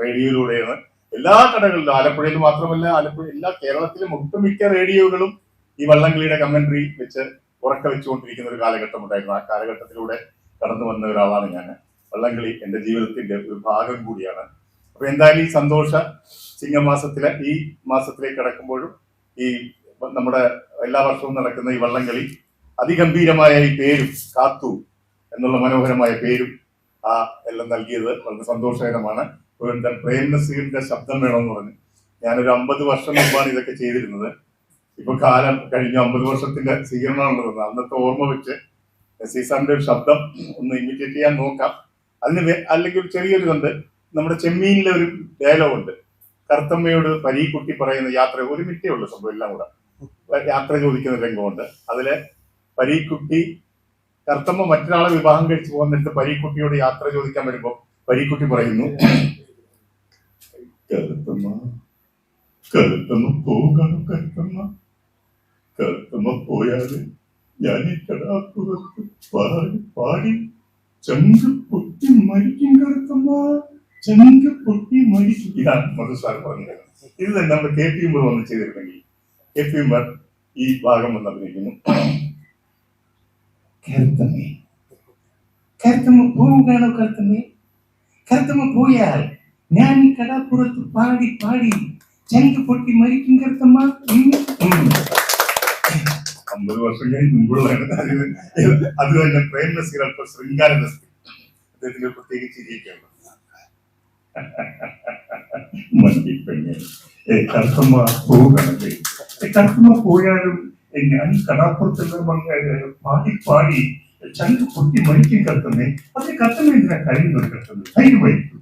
റേഡിയോയിലൂടെയാണ് എല്ലാ കടകളിലും, ആലപ്പുഴയിൽ മാത്രമല്ല, ആലപ്പുഴ എല്ലാ കേരളത്തിലും ഒട്ടുമിക്ക റേഡിയോകളും ഈ വള്ളംകളിയുടെ കമന്ററി വെച്ച് ഉറക്ക വെച്ചുകൊണ്ടിരിക്കുന്ന ഒരു കാലഘട്ടം ഉണ്ടായിരുന്നു. ആ കാലഘട്ടത്തിലൂടെ കടന്നു വന്ന ഒരാളാണ് ഞാൻ. വള്ളംകളി എൻ്റെ ജീവിതത്തിന്റെ ഒരു ഭാഗം കൂടിയാണ്. അപ്പൊ എന്തായാലും ഈ സന്തോഷ ചിങ്ങമാസത്തിലെ ഈ മാസത്തിലേക്ക് കടക്കുമ്പോഴും ഈ നമ്മുടെ എല്ലാ വർഷവും നടക്കുന്ന ഈ വള്ളംകളി അതിഗംഭീരമായ ഈ പേരും കാത്തു എന്നുള്ള മനോഹരമായ പേരും എല്ലാം നൽകിയത് വളരെ സന്തോഷകരമാണ്. പ്രേം നസീറിന്റെ ശബ്ദം വേണമെന്ന് പറഞ്ഞു. ഞാനൊരു 50 വർഷം മുമ്പാണ് ഇതൊക്കെ ചെയ്തിരുന്നത്. ഇപ്പൊ കാലം കഴിഞ്ഞു, 50 വർഷത്തിന്റെ സ്വീകരണമാണുള്ളത്. അന്നത്തെ ഓർമ്മ വെച്ച് നസീർ സാറിന്റെ ഒരു ശബ്ദം ഒന്ന് ഇമിറ്റേറ്റ് ചെയ്യാൻ നോക്കാം. അതിന് അല്ലെങ്കിൽ ചെറിയൊരു കണ്ട് നമ്മുടെ ചെമ്മീനിലെ ഒരു ഡയലോഗ് ഉണ്ട്, കറുത്തമ്മയോട് പരീക്കുട്ടി പറയുന്ന യാത്ര. ഒരു മിനിറ്റേ ഉള്ളൂ സംഭവം, എല്ലാം കൂടെ യാത്ര ചോദിക്കുന്ന രംഗമുണ്ട്. അതില് പരീക്കുട്ടി, കറുത്തമ്മ മറ്റൊരാളെ വിവാഹം കഴിച്ചു പോകുന്നിട്ട് പരീക്കുട്ടിയോട് യാത്ര ചോദിക്കാൻ വരുമ്പോ പരീക്കുട്ടി പറയുന്നു, കറുത്തമ്മ കറുത്തമ്മ പോകണം, കറുത്തമ്മ പോയാല് ഞാൻ ഈ കടാപ്പുറത്ത് പാടി പാടി ചങ്ക് പൊട്ടി മരിക്കും, കറുത്തമ്മ ചങ്ക് പൊട്ടി മരിക്കും. ഇതാണ് മധു സാർ പറഞ്ഞത്. ഇത് തന്നെ നമ്മുടെ കെ പി ഉമ്മർ വന്ന് ചെയ്തിരുന്നെങ്കിൽ, കെ പി ഉമ്മർ ഈ ഭാഗം വന്ന് അഭിനയിക്കുന്നു. കറുത്തമ്മേ കറുത്തമ്മ പോവുകയാണോ, കറുത്തമ്മ പോയാൽ ഞാൻ ഈ കടാപ്പുറത്ത് പാടി പാടി ചങ്ക് പൊട്ടി മരിക്കും, കറുത്തമ്മ. 50 വർഷം കഴിഞ്ഞ് മുമ്പുള്ളതാണ്. അത് തന്നെ പ്രേം നസീർ അല്പം ശൃംഗാര നസീർ, അദ്ദേഹത്തിന് പ്രത്യേകിച്ച് ഇരിക്കുകയാണ്. കറുത്തമ്മ പോവുകയാണല്ലേ, കറുത്തമ്മ പോയാലും ഞാൻ കടാപ്പുറത്തെല്ലാം പാടി പാടി ചങ്ക് പൊട്ടി മരിക്കും, കറുത്തമ്മേ. അതേ കറുത്തമ്മ എന്തിനാ കരയുന്നത്, കറുത്തമ്മ ധൈര്യമായിരിക്കും.